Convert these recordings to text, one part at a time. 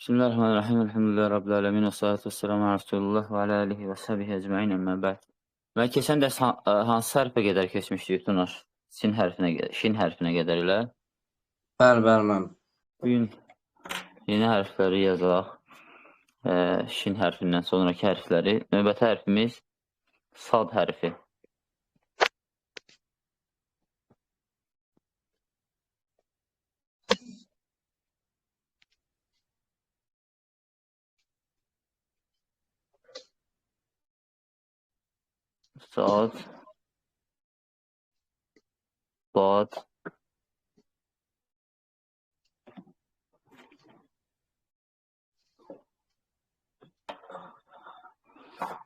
Bismillahirrahmanirrahim. Elhamdülillahi Rabbil alemin. Və salatu vəsselamu ala Resulullah və alə alihi və səhbihi əcməin əmmə bə'd. Və keçən dərs hansı hərfə qədər keçmişdik Tunar? Şin hərfinə qədər elə. Bəli, mənim. Bu gün yeni hərfləri yazaq. Şin hərfindən sonraki hərfləri. Növbəti hərfimiz sad hərfi. Sad, bad,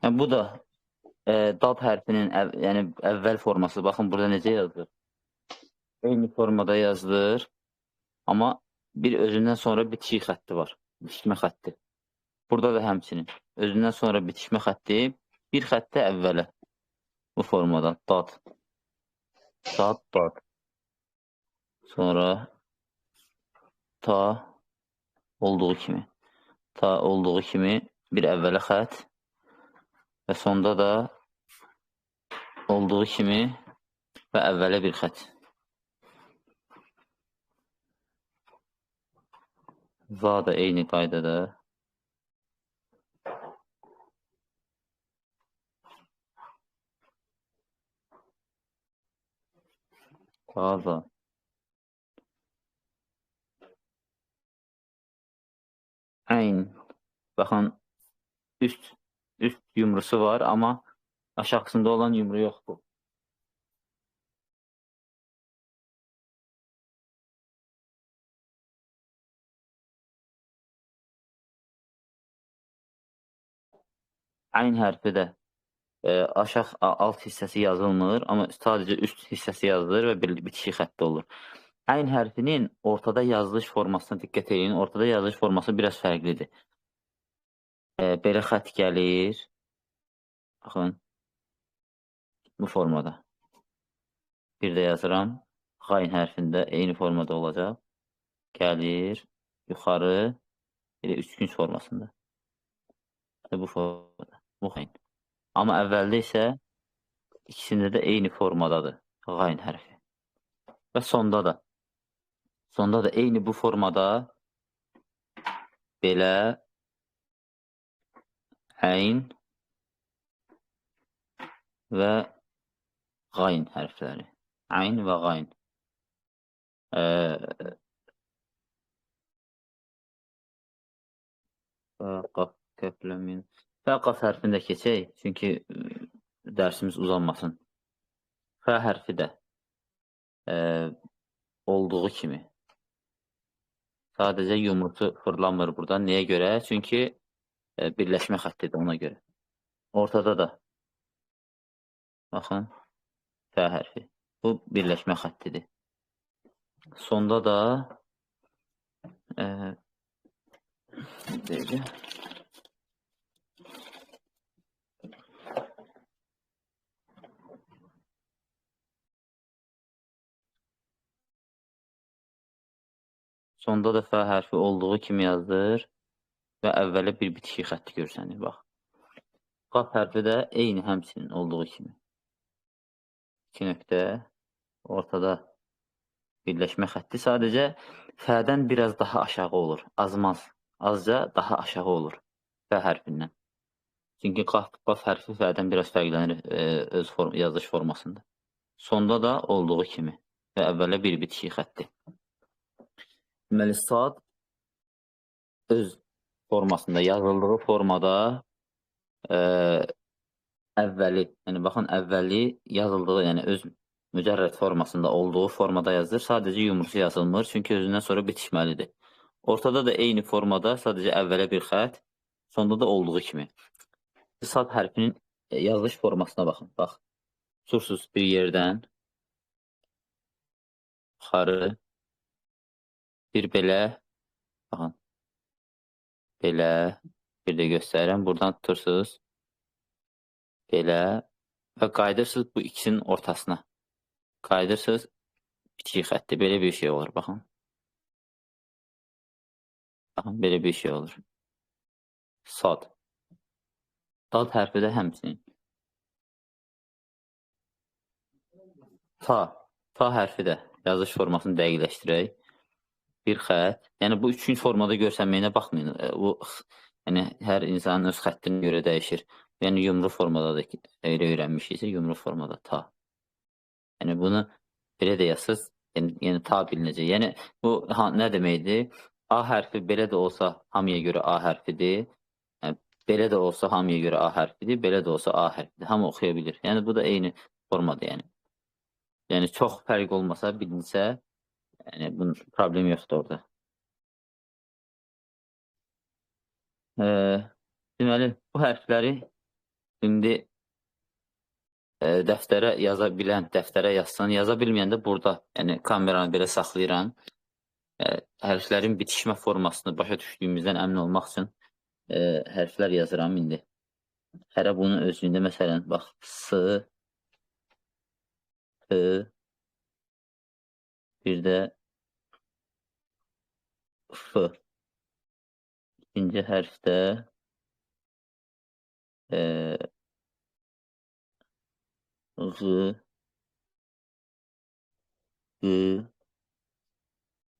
yəni bu da dad hərfinin yəni əvvəl forması. Baxın, burada necə yazılır? Eyni formada yazılır, amma bir özündən sonra bitişik xətti var. Bitişmə xətti. Burada da həmçinin. Özündən sonra bitişmə xətti, bir xəttə əvvələ. Bu formada dad. Dad, dad. Sonra ta olduğu kimi. Ta olduğu kimi bir əvvələ xət və sonda da olduğu kimi və əvvələ bir xət. Va da eyni qaydada. Va. Əyn. Baxın, üst yumrusu var, amma aşağısında olan yumru yoxdur. Əyn hərfi də alt hissəsi yazılmır, amma sadəcə üst hissəsi yazılır və bitişik xətti olur. Əyn hərfinin ortada yazılış formasına diqqət edin. Ortada yazılış forması biraz fərqlidir. Belə xətt gəlir. Baxın, bu formada. Bir də yazıram. Qayn hərfində eyni formada olacaq. Gəlir, yuxarı, elə üçgünc formasında. Bu formada, bu qayn. Amma əvvəldə isə ikisində də eyni formadadır qayn hərfi. Və sonda da. Sonda da eyni bu formada belə əyn və qayn hərfləri. Əyn və qayn. Qaf, kəfləmin. Fə qaf hərfini də keçək, çünki dərsimiz uzanmasın. Fə hərfi də olduğu kimi. Sadəcə yumrusu fırlanmır buradan. Nəyə görə? Çünki birləşmə xəttidir ona görə. Ortada da. Baxın, fə hərfi. Bu birləşmə xəttidir. Sonda da sonda da fə hərfi olduğu kimi yazılır və əvvələ bir bitişik xətti görsənir. Bax. Qaf hərfi də eyni həmçinin olduğu kimi. 2 nöqtə, ortada birləşmə xətti. Sadəcə fədən biraz daha aşağı olur. Azca daha aşağı olur fə hərfindən. Çünki qaf hərfi fədən biraz fərqlənir öz yazılış formasında. Sonda da olduğu kimi və əvvələ bir bitişik xətti. Deməli, sad öz formasında, yazıldığı formada əvvəli, yəni baxın, əvvəli yazıldığı, yəni öz mücərrəd formasında olduğu formada yazılır. Sadəcə yumrusu yazılmır, çünki özündən sonra bitişməlidir. Ortada da eyni formada, sadəcə əvvələ bir xət, sonda da olduğu kimi. Sad hərfinin yazılış formasına baxın. Bax, tutursuz bir yerdən yuxarı, bir belə, baxın, belə, bir də göstərirəm. Buradan tutursuz, belə və qayıdırsınız bu ikisinin ortasına. Qayıdırsınız, bitişik xətti, belə bir şey olur, baxın. Baxın, belə bir şey olur. Sad. Dad hərfi də həmçinin. Ta. Ta hərfi də yazılış formasını dəqiqləşdirək. Bir xətt. Yəni bu üçüncü formada görsənməyinə baxmayın. Bu yəni hər insanın öz xəttinə görə dəyişir. Yəni yumru formada da elə öyrənmişiksə, yumru formada ta. Yəni bunu belə də yazsaz, yəni ta bilinəcək. Yəni bu nə deməkdir? A hərfi belə də olsa hamıya görə A hərfidir. Yəni, belə də olsa hamıya görə A hərfidir, belə də olsa A hərfidir. Hamı oxuya bilir. Yəni bu da eyni formadır yəni. Yəni çox fərq olmasa, bilinsə, yəni bunun problem yoxdur orada. Deməli, bu hərfləri indi dəftərə yaza bilən dəftərə yazsın, yaza bilməyən də burada. Yəni kameranı belə saxlayıram. Hərflərin bitişmə formasını başa düşdüyümüzdən əmin olmaq üçün hərflər yazıram indi. Hərə bunun özlüyündə, məsələn, bax, S, T, bir də F. İkinci hərfdə G, G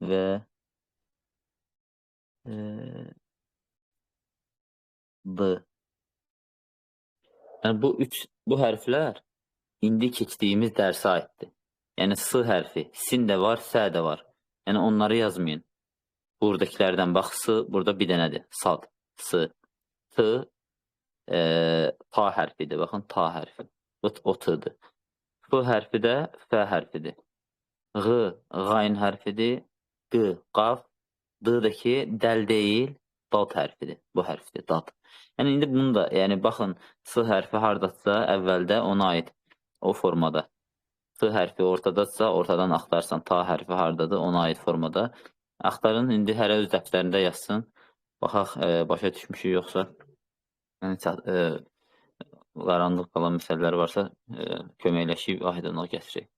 və D. Yəni bu hərflər indi keçdiyimiz dərsə aiddir. Yəni S hərfi, sin də var, sə də var. Yəni onları yazmayın. Buradakilərdən bax, S burada bir dənədir. Sad, S. T, ta hərfidir. Baxın, ta hərfi. O T'dir. F hərfi də F hərfidir. G, qayn hərfidir. G, qaf. D da ki, dəl deyil, dad hərfidir. Bu hərfdir, dad. Yəni indi bunu da, yəni baxın, S hərfi hardadsa, əvvəldə ona aid o formada. S hərfi ortadadsa, ortadan axtarsan, ta hərfi hardadır, ona aid formada. Axtarın, indi hərə öz dəftərində yazsın. Baxaq, başa düşmüşük yoxsa. Yəni, qaranlıq qalan məsələlər varsa, köməkləşib aydınlıq gətirək.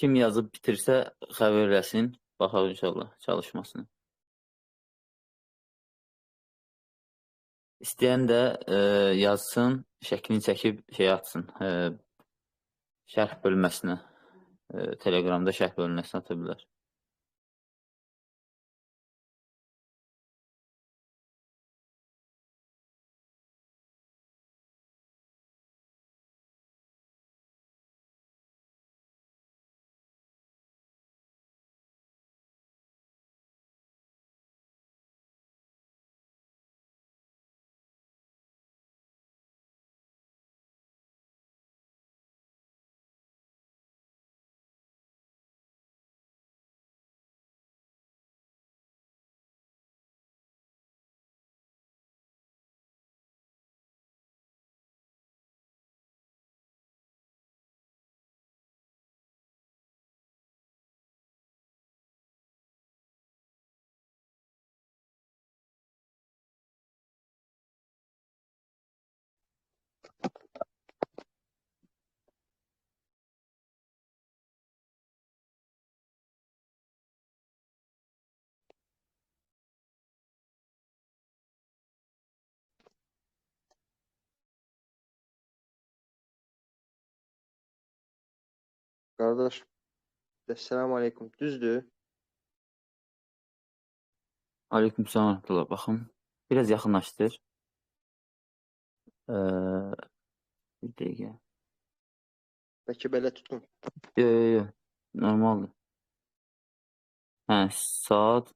Kim yazıb bitirsə, xəbər eləsin. Baxaq inşallah çalışmasını. İstəyən də yazsın, şəklini çəkib atsın, şərh bölməsinə, Telegramda şərh bölməsinə ata bilər. Qardaş, Esselamu Aleyküm. Düzdür? Aleykümselam və rəhmətullah. Baxın, biraz yaxınlaşdır. Ee, bir dəqiqə. Bəlkə belə tutun. Yo. Normaldır. Hə, saat,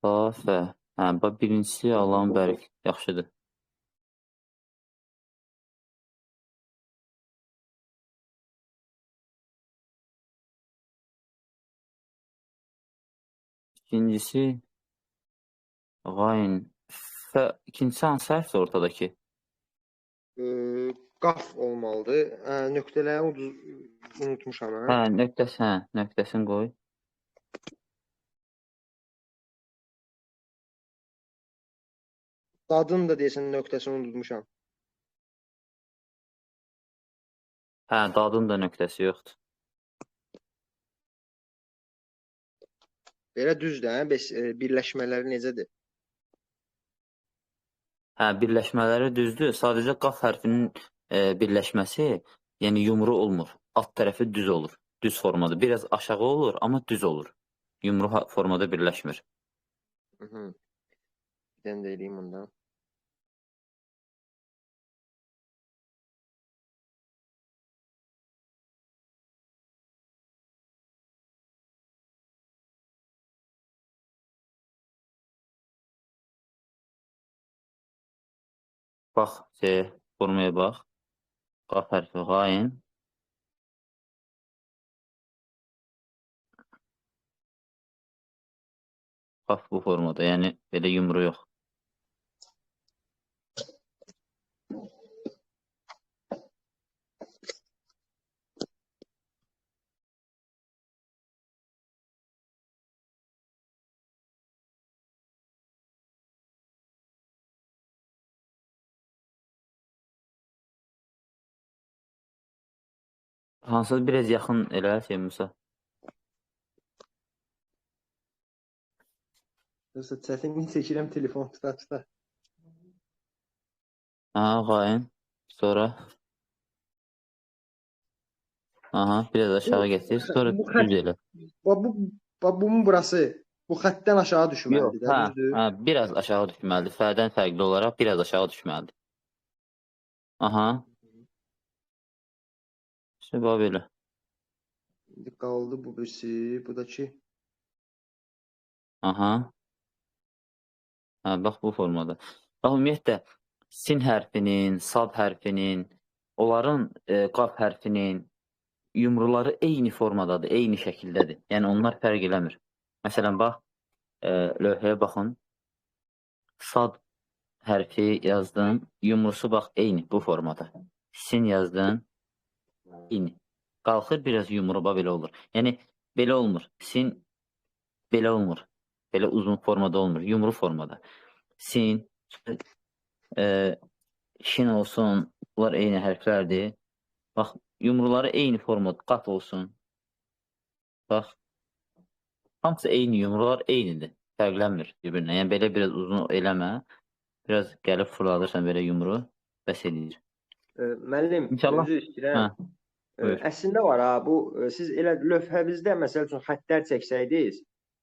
fə. Hə, bax birincisi Allahın bərik. Yaxşıdır. İkincisi qayn. Fə, ikincisi hansı hərfdir ortadakı? Qaf olmalıdır. Nöqtələri unutmuşam. Hə, nöqtəsini qoy. Dadın da deyəsən nöqtəsini unutmuşam. Hə, dadın da nöqtəsi yoxdur. Belə düzdür, hə? Bəs birləşmələri necədir? Hə, birləşmələri düzdür. Sadəcə qaf hərfinin birləşməsi, yəni yumru olmur. Alt tərəfi düz olur. Düz formada. Biraz aşağı olur, amma düz olur. Yumru formada birləşmir. Bir dənə də eləyim ondan. Bax, formaya bax. Qaf hərfi qayn. Qaf bu formada, yəni belə yumru yox. Hansısa biraz yaxın elə, Musa. Yoxsa çətinlik çəkirəm telefon tuta. Aha, qayn. Sonra. Aha, biraz aşağı gətir. Sonra düz elə. Bunun burası bu xəttdən aşağı düşməlidir, Yox, düzdür? hə, biraz aşağı düşməlidir. Fədən fərqli olaraq biraz aşağı düşməlidir. Aha. İşte bax belə. İndi qaldı bu birisi, bu da ki. Aha. Hə, bax bu formada. Bax, ümumiyyətlə, sin hərfinin, sad hərfinin, onların qaf hərfinin yumruları eyni formadadır, eyni şəkildədir. Yəni, onlar fərq eləmir. Məsələn, bax, lövhəyə baxın. Sad hərfi yazdın, yumrusu bax, eyni bu formada. Sin yazdın, eyni. Qalxır, biraz yumru, bax, belə olur. Yəni, belə olmur. Sin belə olmur. Belə uzun formada olmur, yumru formada. Sin, şin olsun, bunlar eyni hərflərdir. Bax, yumruları eyni formada, qat olsun. Bax, hamısı eyni, yumrular eynidir, fərqlənmir bir-birinə. Yəni, belə biraz uzun eləmə, biraz gəlib fırladırsan belə yumru, bəs edir. Müəllim, üzr istəyirəm. Əslində var ha, bu siz elə lövhəmizdə məsəl üçün xəttlər çəksəydiniz,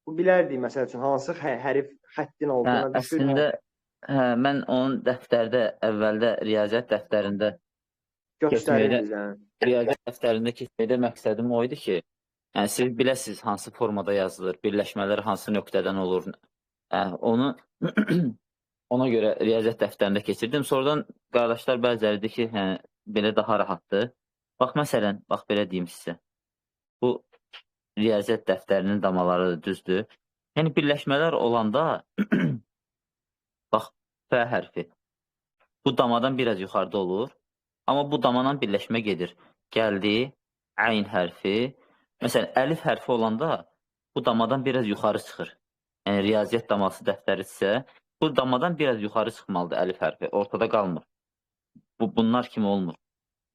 bu bilərdik məsəl üçün hansı hərf xəttin olduğuna düşür. Əslində, mən onun dəftərdə, əvvəldə riyaziyyat dəftərində riyaziyyat dəftərində keçməkdə məqsədim o idi ki, yəni siz biləsiniz hansı formada yazılır, birləşmələr hansı nöqtədən olur. Onu ona görə riyaziyyat dəftərində keçirdim. Sonradan qardaşlar bəziləri deyir ki, belə daha rahatdır. Bax, məsələn, bax, belə deyim sizə. Bu, riyaziyyat dəftərinin damaları düzdür. Yəni, birləşmələr olanda, bax, fə hərfi. Bu damadan biraz yuxarıda olur. Amma bu damadan birləşmə gedir. Gəldi, əyn hərfi. Məsələn, əlif hərfi olanda, bu damadan biraz yuxarı çıxır. Yəni, riyaziyyat daması dəftəridirsə, bu damadan biraz yuxarı çıxmalıdır əlif hərfi. Ortada qalmır. Bunlar kimi olmur.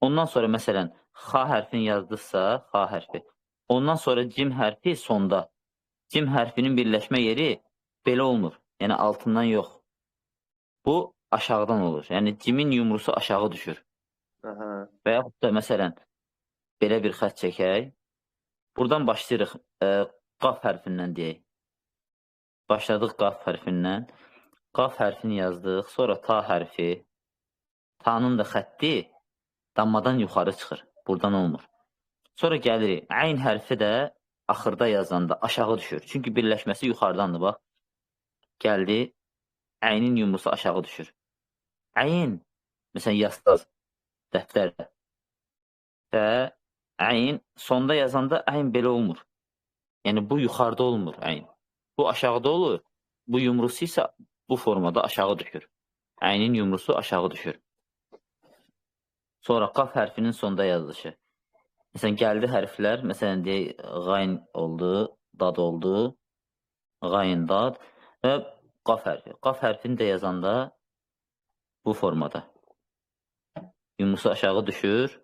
Ondan sonra, məsələn, xa hərfini yazdıqsa, xa hərfi. Ondan sonra cim hərfi sonda. Cim hərfinin birləşmə yeri belə olmur. Yəni, altından yox. Bu, aşağıdan olur. Yəni, cimin yumrusu aşağı düşür. Və yaxud da, məsələn, belə bir xətt çəkək. Buradan başlayırıq qaf hərfindən deyək. Başladıq qaf hərfindən. Qaf hərfini yazdıq, sonra ta hərfi. Ta'nın da xətti dammadan yuxarı çıxır. Buradan olmur. Sonra gəlirik. Əyn hərfi də axırda yazanda aşağı düşür. Çünki birləşməsi yuxarıdandır, bax. Gəldi, əynin yumrusu aşağı düşür. Əyn, məsələn, yazsaz, dəftərdə. Və əyn, sonda yazanda əyn belə olmur. Yəni, bu yuxarıda olmur əyn. Bu aşağıda olur. Bu yumrusu isə bu formada aşağı düşür. Əynin yumrusu aşağı düşür. Sonra qaf hərfinin sonda yazılışı. Məsələn, gəldi hərflər, məsələn, deyək, qayn oldu, dad oldu, qayn dad və qaf hərfi. Qaf hərfini də yazanda bu formada. Yumrusu aşağı düşür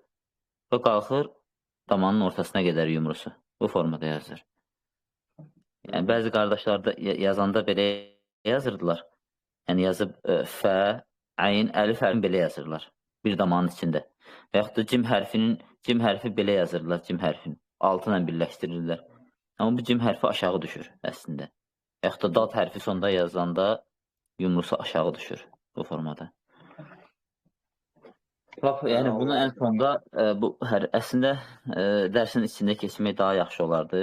və qalxır damanın ortasına qədər yumrusu. Bu formada yazılır. Yəni, bəzi qardaşlar da yazanda belə yazırdılar. Yəni, yazıb fə, əyn, əlif hərfini belə yazırlar. Bir damanın içində. Və yaxud da cim hərfi belə yazırlar, cim hərfini. Altı ilə birləşdirirlər. Amma bu cim hərfi aşağı düşür əslində. Və yaxud da dad hərfi sonda yazılanda yumrusu aşağı düşür bu formada. Yəni, bunu ən sonda əslində dərsin içində keçmək daha yaxşı olardı.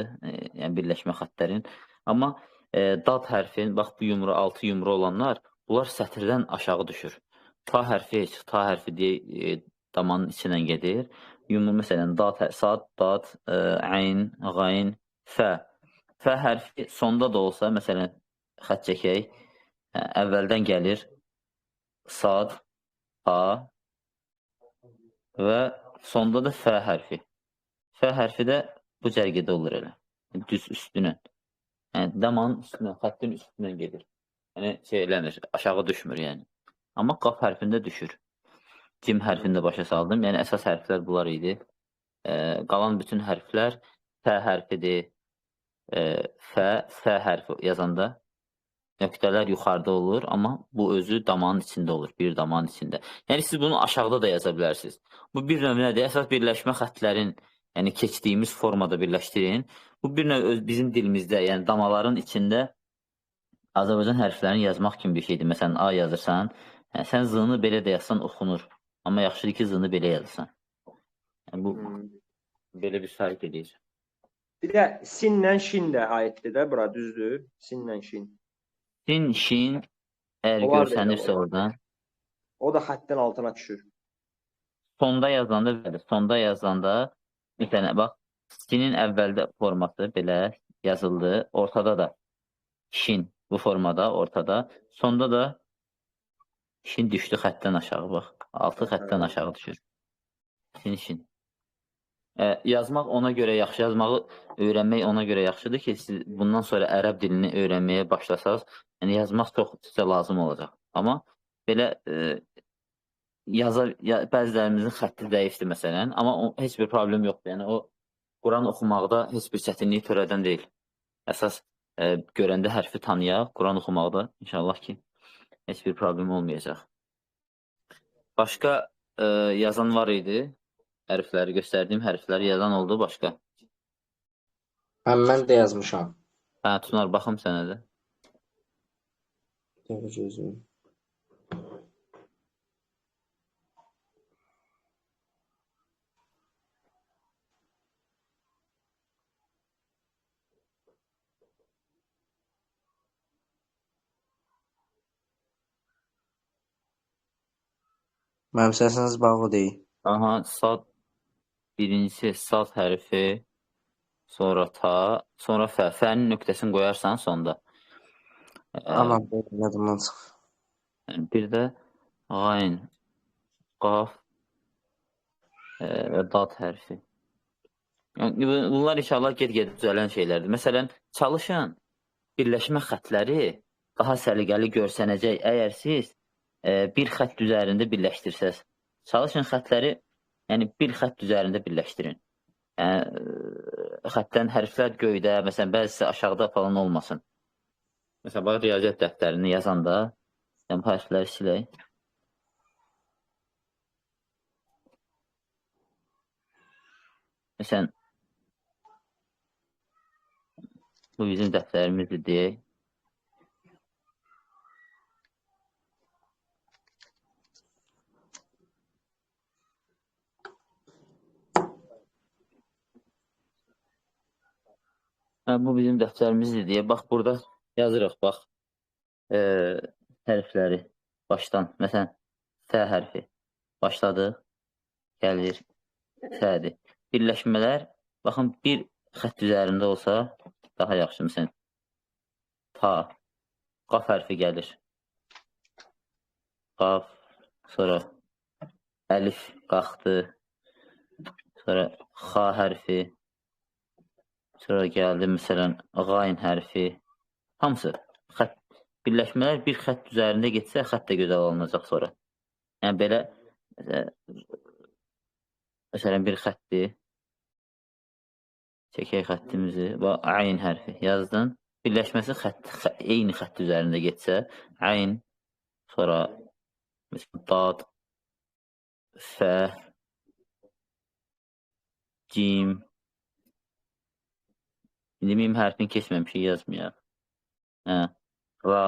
Yəni, birləşmə xəttlərin. Amma dad hərfin, bax, bu yumru, altı yumru olanlar, bunlar sətirdən aşağı düşür. Ta hərfi deyək, damanın içindən gedir. Yumru, məsələn, sad, dad, əyn, qayn, fə. Fə hərfi sonda da olsa, məsələn, xət çəkək, əvvəldən gəlir sad, ha, və sonda da fə hərfi. Fə hərfi də bu cərgədə olur elə. Düz üstünə. Yəni, damanın üstünə, xəttin üstünə gedir. Yəni, eləmir, aşağı düşmür, yəni. Amma qaf hərfində düşür. Cim hərfini də başa saldım. Yəni, əsas hərflər bunlar idi. Qalan bütün hərflər fə hərfidir. Fə hərfi yazanda nöqtələr yuxarıda olur, amma bu özü damanın içində olur, bir damanın içində. Yəni, siz bunu aşağıda da yaza bilərsiniz. Bu bir növ nədir? Əsas birləşmə xətlərin, yəni keçdiyimiz formada birləşdirin. Bu bir növ bizim dilimizdə, yəni damaların içində Azərbaycan hərflərini yazmaq kimi bir şeydir. Məsələn, A yazırsan, sən Z-nı belə də yazsan oxunur. Amma yaxşıdır ki, Z-nı belə yazırsan. Yəni, bu belə bir fərq edir. Bir də sinlə şin də aiddir də bura, düzdür? Sinlə şin. Sin, şin, əgər görsənirsə oradan. O da xəttin altına düşür. Sonda yazanda, bir dənə, bax, sinin əvvəldə forması belə yazıldı, ortada da şin bu formada, ortada. Sonda da şin düşdü xətdən aşağı, bax, altı xətdən aşağı düşür. Sin, şin. Yazmaq ona görə yaxşı, yazmağı öyrənmək ona görə yaxşıdır ki, siz bundan sonra ərəb dilini öyrənməyə başlasaq, yəni yazmaq çox sizə lazım olacaq. Amma belə bəzilərimizin xətti zəifdir məsələn, amma heç bir problem yoxdur. Yəni, o Quran oxumaqda heç bir çətinlik törədən deyil. Əsas görəndə hərfi tanıyaq, Quran oxumaqda inşallah ki, heç bir problem olmayacaq. Başqa yazan var idi. Hərfləri, göstərdiyim hərfləri yazan oldu başqa. Mən də yazmışam. Tunar, baxım sənə də. Gözüm. Mənim səsiniz bağlı deyil. Aha, sad, birincisi sad hərfi, sonra ta, sonra fə. Fənin nöqtəsini qoyarsan sonda. Anam, yadımdan çıx. Bir də qayn, qaf və dad hərfi. Bunlar inşallah get-gedə düzələn şeylərdir. Məsələn, çalışın, birləşmə xətləri daha səliqəli görsənəcək əgər siz bir xətt üzərində birləşdirsəz. Çalışın xətləri, yəni bir xətt üzərində birləşdirin. Xətdən hərflər göydə, məsələn, bəzisi aşağıda falan olmasın. Məsələn, bax, riyaziyyat dəftərini yazanda, yəni bu hərfləri silək. Məsələn, bu bizim dəftərimizdir deyək. Bu bizim dəftərimizdir deyə. Bax, burada yazırıq, bax, hərfləri başdan. Məsələn, S hərfi. Başladıq, gəlir, S-dir. Birləşmələr, baxın, bir xətt üzərində olsa daha yaxşı. Məsələn, ta, qaf hərfi gəlir. Qaf, sonra əlif qalxdı, sonra xa hərfi, sonra gəldi, məsələn, qayn hərfi. Hamısı xətt. Birləşmələr bir xətt üzərində getsə, xətt də gözəl alınacaq sonra. Yəni, belə, məsələn, bir xətdir. Çəkək xəttimizi. Ayn hərfi yazdın. Birləşməsi eyni xətt üzərində getsə, ayn, sonra məsələn, dad, fə, cim. İndi mim hərfini keçməmişik, yazmayaq. Ra,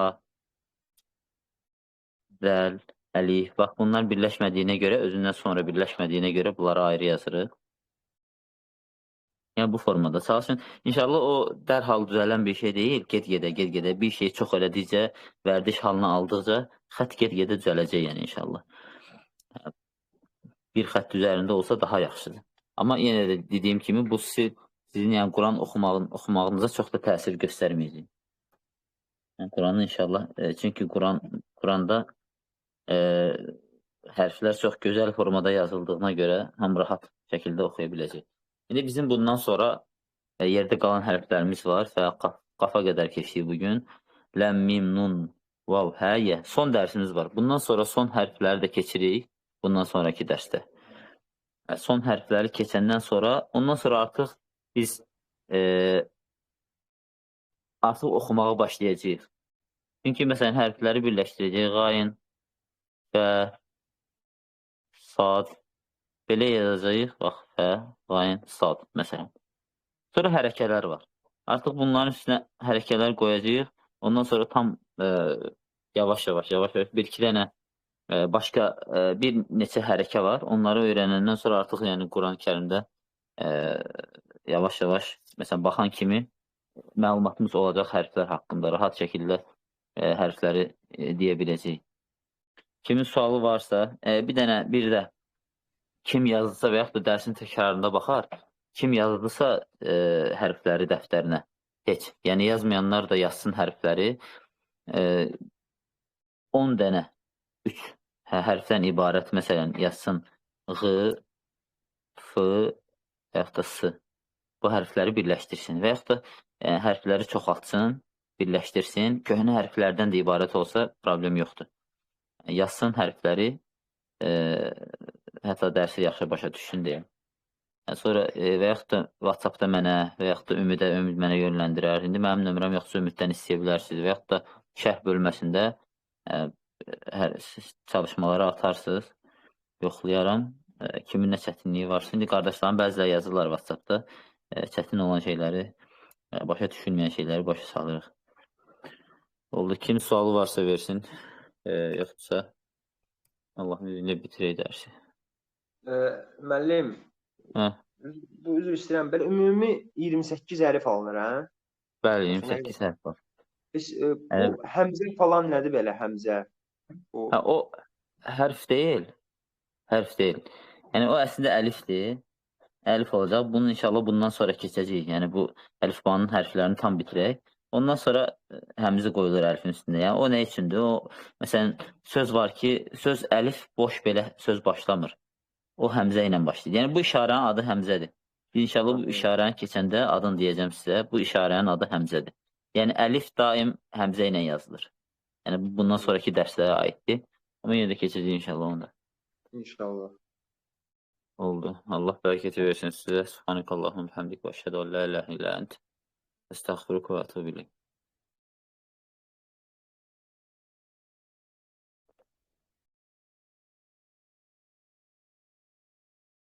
zəl, əlif. Bax, bunlar birləşmədiyinə görə, özündən sonra birləşmədiyinə görə bunları ayrı yazırıq. Yəni, bu formada çalışın. İnşallah, o dərhal düzələn bir şey deyil. Get-gedə bir şey çox elədikcə, vərdiş halına aldıqca, xətt get-gedə düzələcək, yəni, inşallah. Bir xətt üzərində olsa daha yaxşıdır. Amma yenə də dediyim kimi, bu sizin yəni, Quran oxumağınıza çox da təsir göstərməyəcək. Yəni, Quranı inşallah, çünki Quranda hərflər çox gözəl formada yazıldığına görə həm rahat şəkildə oxuya biləcək. İndi bizim bundan sonra yerdə qalan hərflərimiz var və qafa qədər keçdik bugün. Ləm, mim, nun, vav, hə, yə. Son dərsimiz var. Bundan sonra son hərfləri də keçirik bundan sonraki dərsdə. Son hərfləri keçəndən sonra, ondan sonra artıq biz artıq oxumağa başlayacağıq. Çünki, məsələn, hərfləri birləşdirəcək. Qayn, fə, sad, belə yazacağıq. Bax, fə, qayn, sad, məsələn. Sonra hərəkələr var. Artıq bunların üstünə hərəkələr qoyacağıq. Ondan sonra tam yavaş-yavaş, bir iki dənə başqa bir neçə hərəkə var. Onları öyrənəndən sonra artıq yəni Quran-ı Kərimdə yavaş-yavaş, məsələn, baxan kimi məlumatımız olacaq hərflər haqqında. Rahat şəkildə hərfləri deyə biləcəyik. Kimin sualı varsa, bir də kim yazdısa və yaxud da dərsin təkrarında baxar, kim yazdısa hərfləri dəftərinə heç. Yəni, yazmayanlar da yazsın hərfləri. 10 dənə 3 hərfdən ibarət, məsələn, yazsın Ğ, F və yaxud da S. Bu hərfləri birləşdirsin və yaxud da hərfləri çoxaltsın, birləşdirsin. Köhnə hərflərdən də ibarət olsa problem yoxdur. Yazsın hərfləri, hətta dərsi yaxşı başa düşsün deyə. Sonra və yaxud da WhatsApp-da mənə və yaxud da Ümid mənə yönləndirər. İndi mənim nömrəm yoxsa Ümiddən istəyə bilərsiniz və yaxud da şərh bölməsində çalışmaları atarsınız, yoxlayaram. Kimin nə çətinliyi varsa. İndi qardaşlarım bəziləri yazırlar WhatsApp-da. Çətin olan şeyləri, başa düşülməyən şeyləri başa salırıq. Oldu. Kim sualı varsa versin. Yoxdursa Allah'ın izniyle bitirək dərsi. Müəllim, bu üzr istəyirəm, belə ümumi 28 hərf alınır, hə? Bəli, 28 hərf var. Bu həmzə falan nədir belə, həmzə? O hərf deyil. Yəni, o əslində əlifdir. Əlif olacaq. Bunun inşallah bundan sonra keçəcəyik. Yəni, bu əlifbanın hərflərini tam bitirək. Ondan sonra həmzə qoyulur əlifin üstündə. Yəni, o nə üçündür? Məsələn, söz var ki, söz əlif boş belə söz başlamır. O həmzə ilə başlayır. Yəni, bu işarənin adı həmzədir. İnşallah bu işarəni keçəndə adını deyəcəm sizə. Bu işarənin adı həmzədir. Yəni, əlif daim həmzə ilə yazılır. Yəni, bundan sonraki dərslərə aiddir. Amma yenə də keçəcəyik inşallah onda. İnşallah. Oldu. Allah bərəkəti versin sizə. Subhanəkallahumma və bihamdik və əşhədu an la ilahə illə ənt. Estağfiruka və etûbü ileyk.